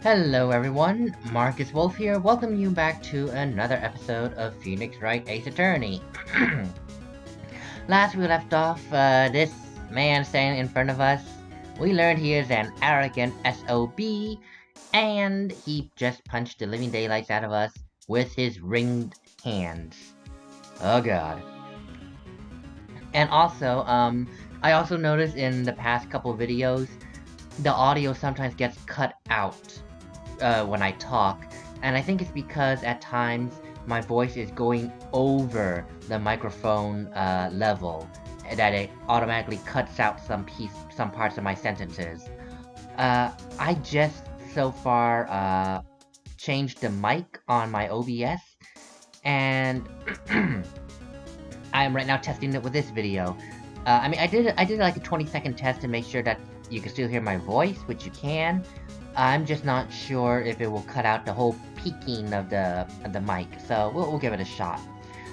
Hello everyone, Marcus Wolf here, welcome you back to another episode of Phoenix Wright Ace Attorney. Last we left off, this man standing in front of us, we learned he is an arrogant SOB, and he just punched the living daylights out of us with his ringed hands. Oh god. And also, I also noticed in the past couple videos, the audio sometimes gets cut out when I talk, and I think it's because at times my voice is going over the microphone level, that it automatically cuts out some parts of my sentences. I just so far changed the mic on my OBS, and I'm right now testing it with this video. I mean, I did like a 20-second test to make sure that you can still hear my voice, which you can. I'm just not sure if it will cut out the whole peaking of the mic, so we'll give it a shot.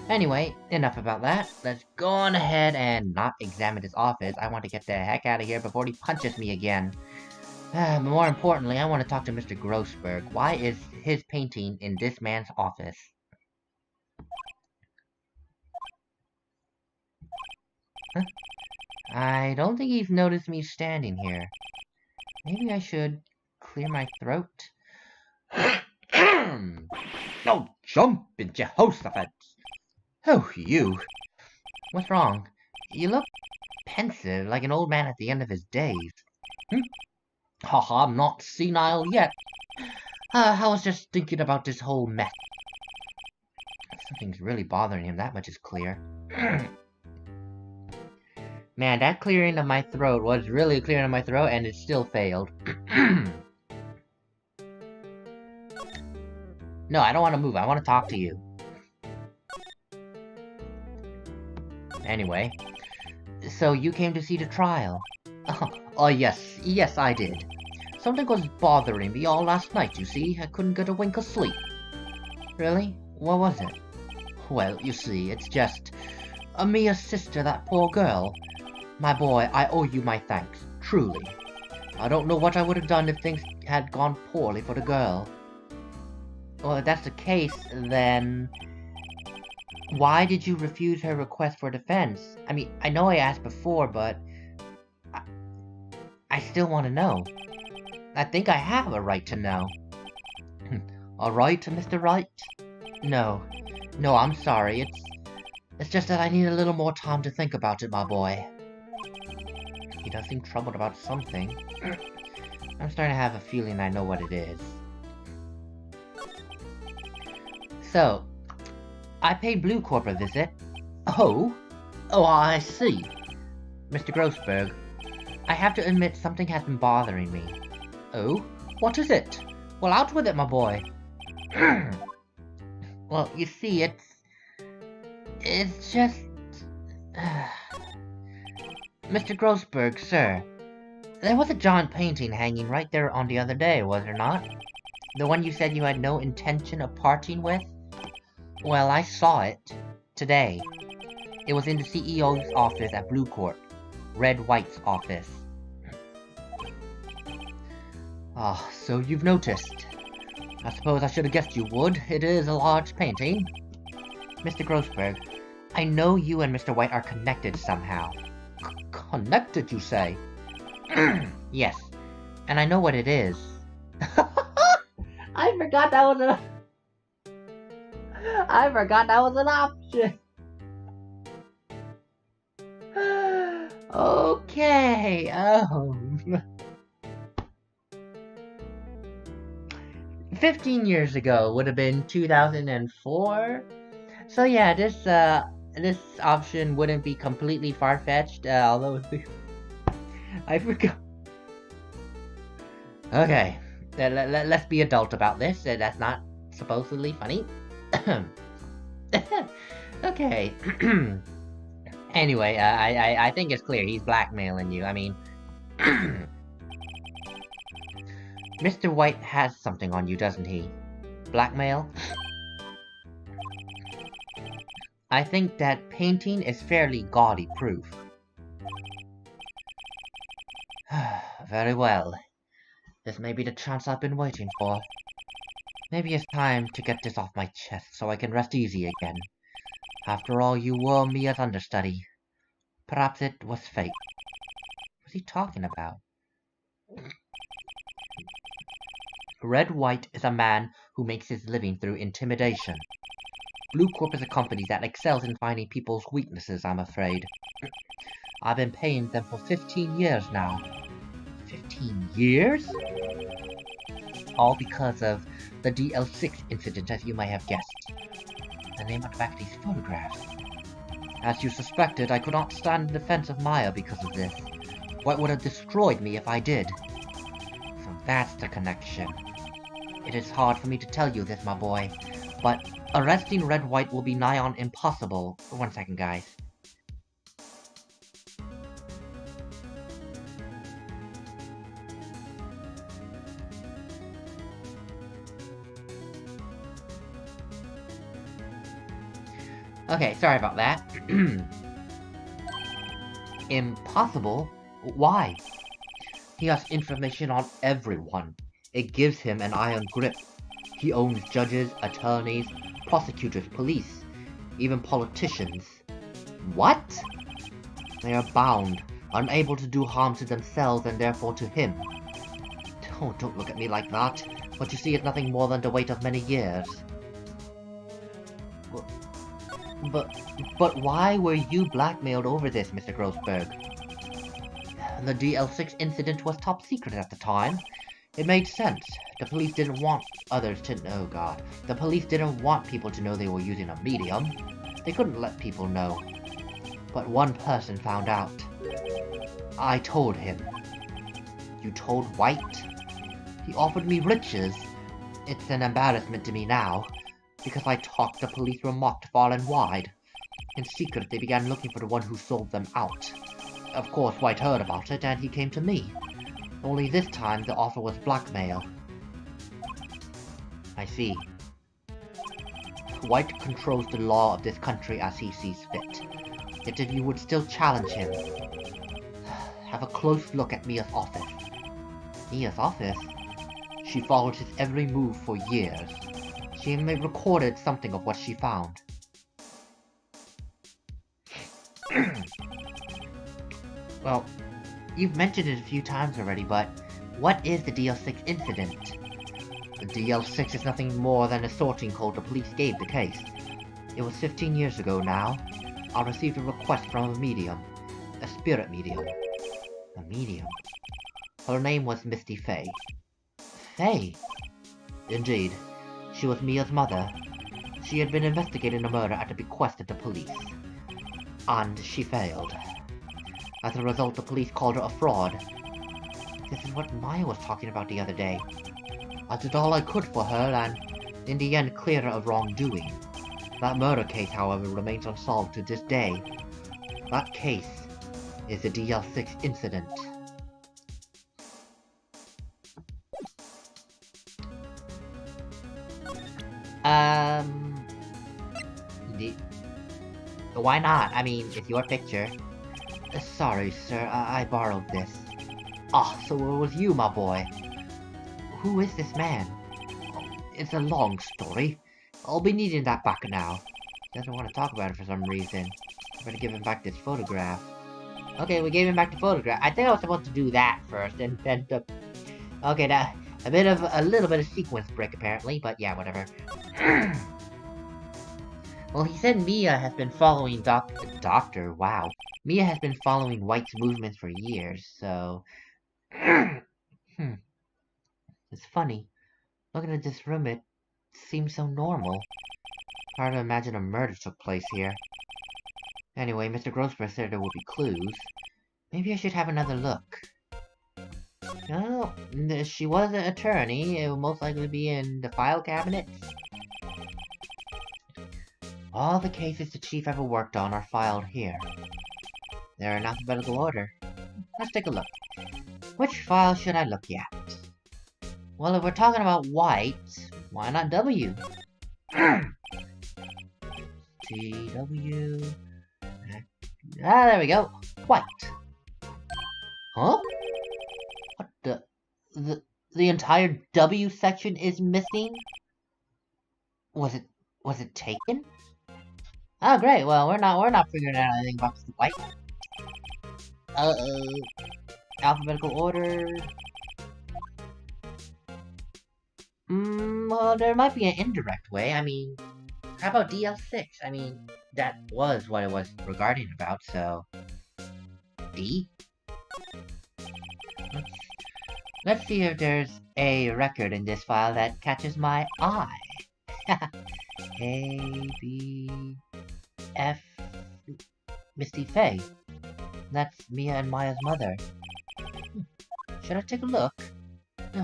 Anyway, enough about that. Let's go on ahead and not examine his office. I want to get the heck out of here before he punches me again. More importantly, I want to talk to Mr. Grossberg. Why is his painting in this man's office? Huh? I don't think he's noticed me standing here. Maybe I should clear my throat? No jumping, Jehoshaphat! Oh, you. What's wrong? You look pensive, like an old man at the end of his days. Haha, I'm not senile yet. I was just thinking about this whole mess. Something's really bothering him, that much is clear. Man, that clearing of my throat was really clearing of my throat, and it still failed. No, I don't want to move. I want to talk to you. Anyway, so you came to see the trial? Oh, yes, I did. Something was bothering me all last night, you see. I couldn't get a wink of sleep. Really? What was it? Well, you see, it's just... Mia's sister, that poor girl. My boy, I owe you my thanks, truly. I don't know what I would have done if things had gone poorly for the girl. Well, if that's the case, then... why did you refuse her request for defense? I mean, I know I asked before, but... I still want to know. I think I have a right to know. A right, Mr. Wright? No, I'm sorry. It's just that I need a little more time to think about it, my boy. He does seem troubled about something. I'm starting to have a feeling I know what it is. So, I paid Blue Corp a visit. Oh, I see. Mr. Grossberg, I have to admit something has been bothering me. Oh? What is it? Well, out with it, my boy. Well, you see, it's just... Mr. Grossberg, sir, there was a giant painting hanging right there on the other day, was there not? The one you said you had no intention of parting with? Well, I saw it. Today. It was in the CEO's office at Blue Court. Red White's office. Ah, so you've noticed. I suppose I should have guessed you would. It is a large painting. Mr. Grossberg, I know you and Mr. White are connected somehow. Connected, you say? Yes, and I know what it is. I forgot that was an option. Okay, 15 years ago would have been 2004. So yeah, this option wouldn't be completely far-fetched, although I forgot. Okay, let's be adult about this. That's not supposedly funny. Okay. Anyway, I think it's clear he's blackmailing you. I mean, Mr. White has something on you, doesn't he? Blackmail? I think that painting is fairly gaudy proof. Very well. This may be the chance I've been waiting for. Maybe it's time to get this off my chest so I can rest easy again. After all, you were Mia's understudy. Perhaps it was fate. What's he talking about? Wright is a man who makes his living through intimidation. Blue Corp is a company that excels in finding people's weaknesses, I'm afraid. I've been paying them for 15 years now. 15 years? All because of the DL6 incident, as you may have guessed. The name on the back of these photographs. As you suspected, I could not stand in defense of Maya because of this. What would have destroyed me if I did? So that's the connection. It is hard for me to tell you this, my boy, but arresting Wright will be nigh on impossible. 1 second, guys. Okay, sorry about that. Impossible? Why? He has information on everyone. It gives him an iron grip. He owns judges, attorneys, prosecutors, police, even politicians. What? They are bound, unable to do harm to themselves and therefore to him. Oh, don't look at me like that. What you see is nothing more than the weight of many years. But why were you blackmailed over this, Mr. Grossberg? The DL6 incident was top secret at the time. It made sense. The police didn't want others to... Oh god. The police didn't want people to know they were using a medium. They couldn't let people know. But one person found out. I told him. You told Wright? He offered me riches. It's an embarrassment to me now. Because I talked, the police were mocked far and wide. In secret, they began looking for the one who sold them out. Of course, Wright heard about it, and he came to me. Only this time, the offer was blackmail. I see. Wright controls the law of this country as he sees fit. Yet if you would still challenge him, have a close look at Mia's office. Mia's office? She followed his every move for years. She even recorded something of what she found. Well, you've mentioned it a few times already, but what is the DL6 incident? The DL6 is nothing more than a sorting code the police gave the case. It was 15 years ago now. I received a request from a medium. A spirit medium. A medium? Her name was Misty Fey. Fey? Indeed. She was Mia's mother. She had been investigating a murder at the bequest of the police. And she failed. As a result, the police called her a fraud. This is what Maya was talking about the other day. I did all I could for her and, in the end, cleared her of wrongdoing. That murder case, however, remains unsolved to this day. That case is the DL6 incident. Why not? I mean, it's your picture. Sorry, sir, I borrowed this. Ah, so it was you, my boy. Who is this man? It's a long story. I'll be needing that back now. Doesn't want to talk about it for some reason. I'm gonna give him back this photograph. Okay, we gave him back the photograph. I think I was supposed to do that first, and then the... Okay, that... A little bit of sequence break, apparently, but yeah, whatever. Well, he said Mia has been following Doctor, wow. Mia has been following Wright's movements for years, so... It's funny. Looking at this room, it seems so normal. Hard to imagine a murder took place here. Anyway, Mr. Grossberg said there would be clues. Maybe I should have another look. No, she was an attorney. It will most likely be in the file cabinet. All the cases the chief ever worked on are filed here. They're in alphabetical order. Let's take a look. Which file should I look at? Well, if we're talking about Wright, why not W? TW... Ah, there we go. Wright. Huh? What the... The entire W section is missing? Was it taken? Oh great, well we're not figuring out anything about Mr. White. Uh-oh. Alphabetical order. Well, there might be an indirect way. I mean, how about DL6? I mean, that was what it was regarding about, so... D? Let's see if there's a record in this file that catches my eye. A, B, F... Misty Faye. That's Mia and Maya's mother. Should I take a look?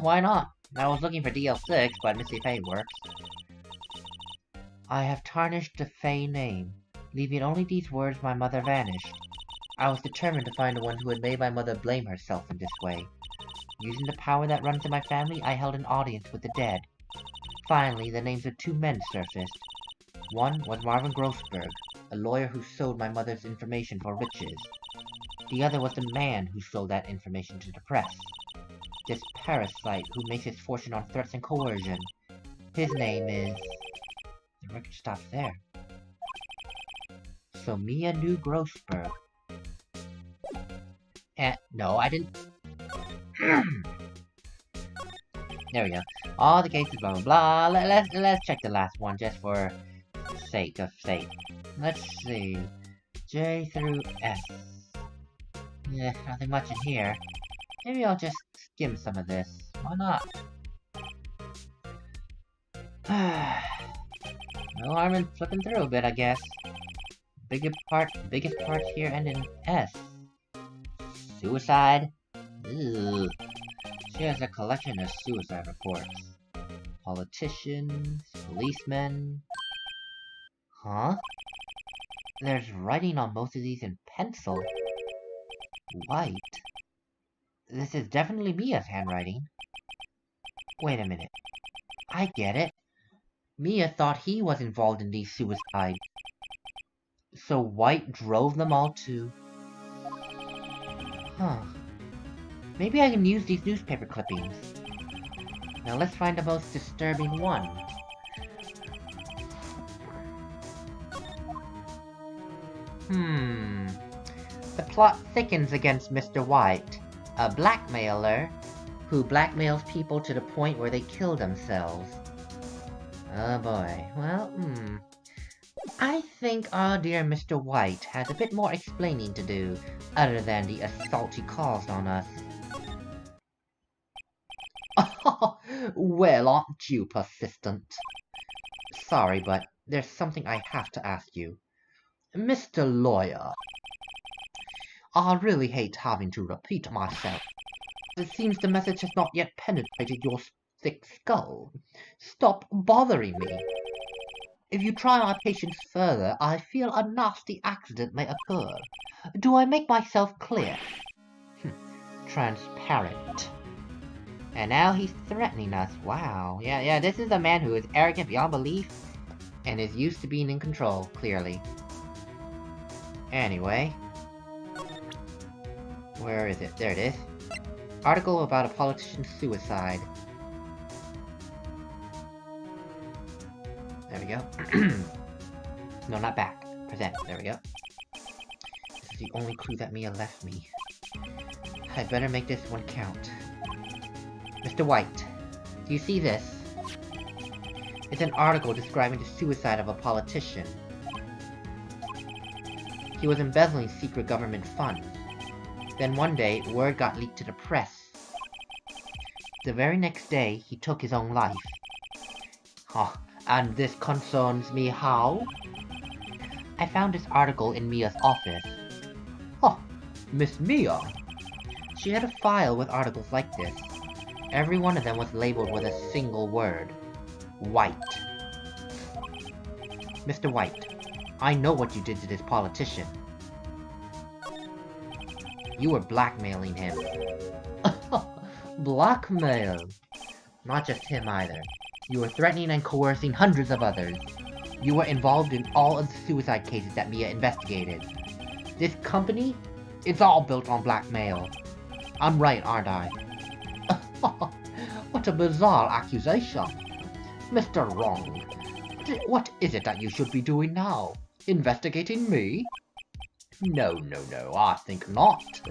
Why not? I was looking for DL6, but Misty Faye works. I have tarnished the Faye name, leaving only these words my mother vanished. I was determined to find the one who had made my mother blame herself in this way. Using the power that runs in my family, I held an audience with the dead. Finally, the names of two men surfaced. One was Marvin Grossberg, a lawyer who sold my mother's information for riches. The other was the man who sold that information to the press. This parasite who makes his fortune on threats and coercion. His name is... The record stops there. So Mia knew Grossberg. No, I didn't... There we go. All the cases, blah blah blah. Let's check the last one just for sake of sake. Let's see. J through S. Yeah, nothing much in here. Maybe I'll just skim some of this. Why not? No harm in flipping through a bit, I guess. Biggest parts here end in S. Suicide? Ugh. She has a collection of suicide reports. Politicians, policemen... Huh? There's writing on most of these in pencil. White? This is definitely Mia's handwriting. Wait a minute. I get it. Mia thought he was involved in these suicides. So White drove them all to... Huh. Maybe I can use these newspaper clippings. Now let's find the most disturbing one. The plot thickens against Mr. White, a blackmailer who blackmails people to the point where they kill themselves. Oh boy. Well, I think our dear Mr. White has a bit more explaining to do, other than the assault he caused on us. Well, aren't you persistent? Sorry, but there's something I have to ask you. Mr. Lawyer, I really hate having to repeat myself. It seems the message has not yet penetrated your thick skull. Stop bothering me. If you try my patience further, I feel a nasty accident may occur. Do I make myself clear? Transparent. And now he's threatening us. Wow. Yeah, this is a man who is arrogant beyond belief, and is used to being in control, clearly. Anyway. Where is it? There it is. Article about a politician's suicide. There we go. No, not back. Present. There we go. This is the only clue that Mia left me. I'd better make this one count. Mr. White, do you see this? It's an article describing the suicide of a politician. He was embezzling secret government funds. Then one day, word got leaked to the press. The very next day, he took his own life. And this concerns me how? I found this article in Mia's office. Miss Mia! She had a file with articles like this. Every one of them was labeled with a single word. White. Mr. White, I know what you did to this politician. You were blackmailing him. Blackmail? Not just him either. You were threatening and coercing hundreds of others. You were involved in all of the suicide cases that Mia investigated. This company? It's all built on blackmail. I'm right, aren't I? What a bizarre accusation. Mr. Wrong, what is it that you should be doing now? Investigating me? No, I think not.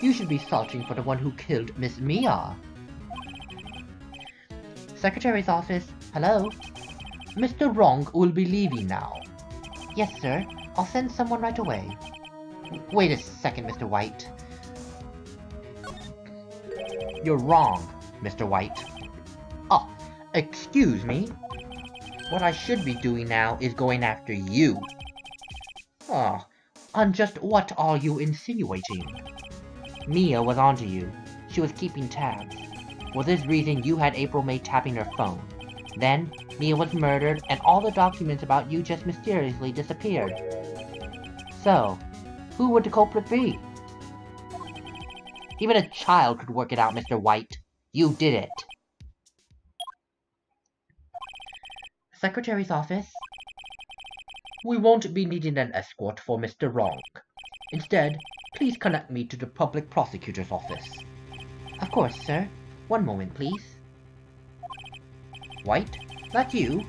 You should be searching for the one who killed Miss Mia. Secretary's office. Hello? Mr. Wrong will be leaving now. Yes, sir. I'll send someone right away. Wait a second, Mr. White. You're wrong, Mr. White. Oh, excuse me? What I should be doing now is going after you. Oh, and just what are you insinuating? Mia was onto you. She was keeping tabs. For this reason, you had April May tapping her phone. Then, Mia was murdered, and all the documents about you just mysteriously disappeared. So, who would the culprit be? Even a child could work it out, Mr. White. You did it. Secretary's office. We won't be needing an escort for Mr. Wrong. Instead, please connect me to the public prosecutor's office. Of course, sir. One moment, please. White, that you?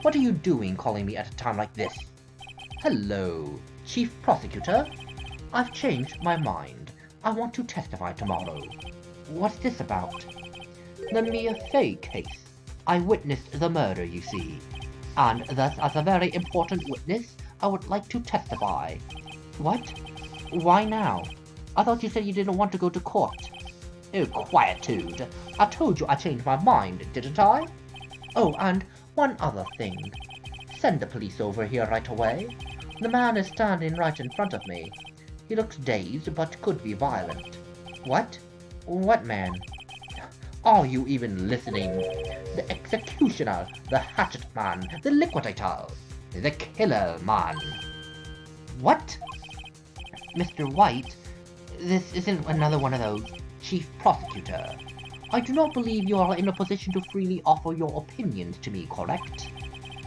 What are you doing calling me at a time like this? Hello, Chief Prosecutor. I've changed my mind. I want to testify tomorrow. What's this about? The Mia Fey case. I witnessed the murder, you see. And thus, as a very important witness, I would like to testify. What? Why now? I thought you said you didn't want to go to court. Oh, quietude. I told you I changed my mind, didn't I? Oh, and one other thing. Send the police over here right away. The man is standing right in front of me. He looks dazed, but could be violent. What? What man? Are you even listening? The executioner, the hatchet man, the liquidator, the killer man. What? Mr. White, this isn't another one of those. Chief Prosecutor, I do not believe you are in a position to freely offer your opinions to me, correct?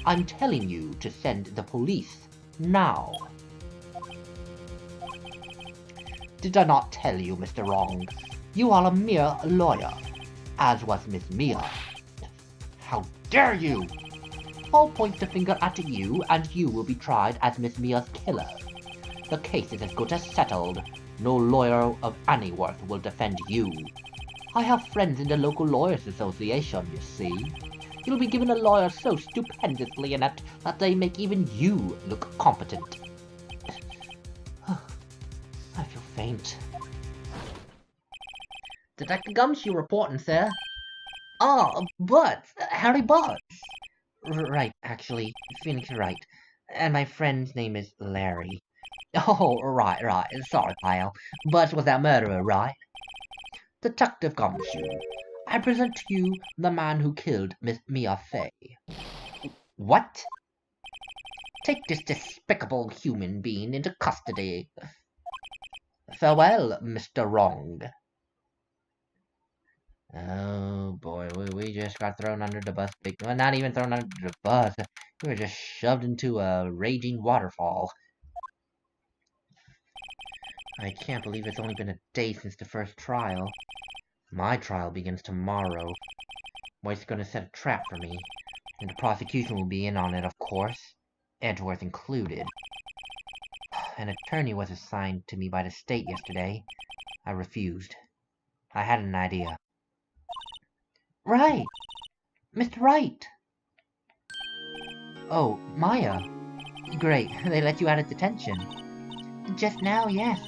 I'm telling you to send the police now. Did I not tell you, Mr. Wrong? You are a mere lawyer, as was Miss Mia. How dare you! I'll point the finger at you, and you will be tried as Miss Mia's killer. The case is as good as settled. No lawyer of any worth will defend you. I have friends in the local lawyers' association, you see. You'll be given a lawyer so stupendously inept that they make even you look competent. I feel faint. Detective Gumshoe reporting, sir. Oh, Butts! Harry Butts! Right, actually. Phoenix Wright. And my friend's name is Larry. Oh, right. Sorry, pal. Butts was that murderer, right? Detective Gumshoe, I present to you the man who killed Miss Mia Fey. What? Take this despicable human being into custody. Farewell, Mr. Wrong. Oh boy, we just got thrown under the bus. Well, not even thrown under the bus. We were just shoved into a raging waterfall. I can't believe it's only been a day since the first trial. My trial begins tomorrow. White's gonna set a trap for me. And the prosecution will be in on it, of course. Edgeworth included. An attorney was assigned to me by the state yesterday. I refused. I had an idea. Right! Mr. Wright! Oh, Maya. Great, they let you out of detention. Just now, yes.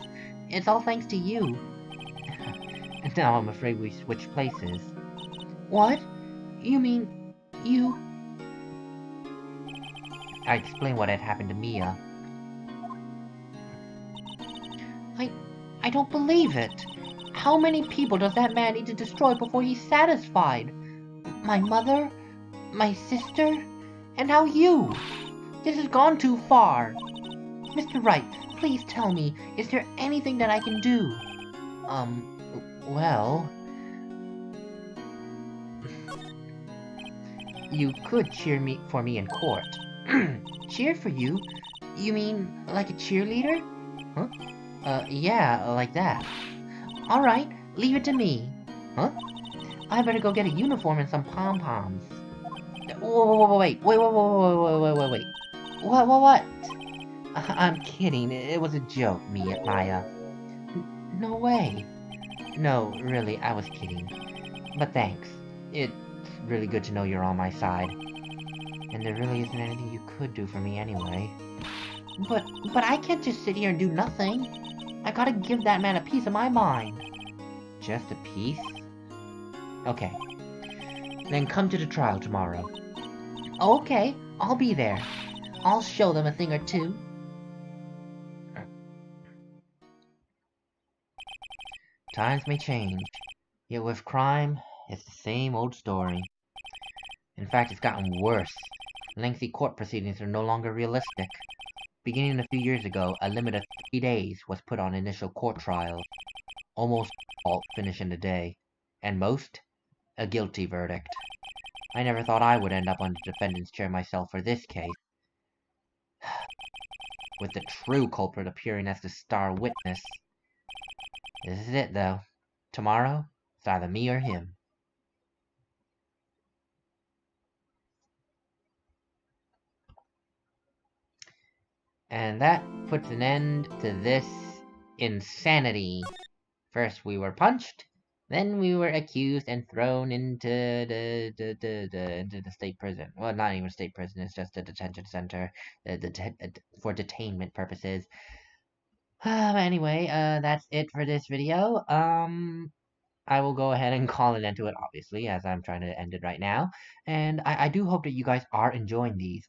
It's all thanks to you. Now I'm afraid we switched places. What? You mean, you... I explained what had happened to Mia. I don't believe it. How many people does that man need to destroy before he's satisfied? My mother? My sister? And now you! This has gone too far. Mr. Wright, please tell me, is there anything that I can do? Well... You could cheer for me in court. Cheer for you? You mean like a cheerleader? Huh? Yeah, like that. Alright, leave it to me. Huh? I better go get a uniform and some pom-poms. Wait. What? I'm kidding. It was a joke, Maya. No way. No, really, I was kidding. But thanks. It's really good to know you're on my side. And there really isn't anything you could do for me anyway. But, but I can't just sit here and do nothing. I gotta give that man a piece of my mind. Just a piece? Okay. Then come to the trial tomorrow. Okay, I'll be there. I'll show them a thing or two. Times may change, yet with crime, it's the same old story. In fact, it's gotten worse. Lengthy court proceedings are no longer realistic. Beginning a few years ago, a limit of 3 days was put on initial court trials. Almost all finish in a day. And most, a guilty verdict. I never thought I would end up on the defendant's chair myself for this case. With the true culprit appearing as the star witness. This is it, though. Tomorrow, it's either me or him. And that puts an end to this insanity. First we were punched, then we were accused and thrown into the state prison. Well, not even state prison, it's just a detention center for detainment purposes. Anyway, that's it for this video. I will go ahead and call an end to it, obviously, as I'm trying to end it right now. And I do hope that you guys are enjoying these.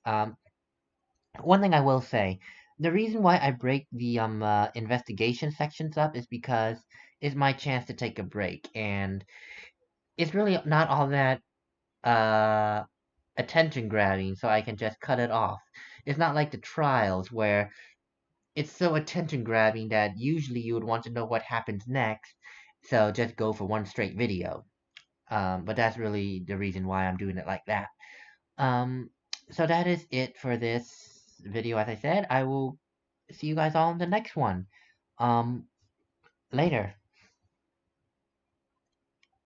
One thing I will say, the reason why I break the investigation sections up is because it's my chance to take a break, and it's really not all that uh attention grabbing, so I can just cut it off. It's not like the trials where it's so attention grabbing that usually you would want to know what happens next, so just go for one straight video. But that's really the reason why I'm doing it like that. Um, so that is it for this video. As I said, I will see you guys all in the next one. Um, later.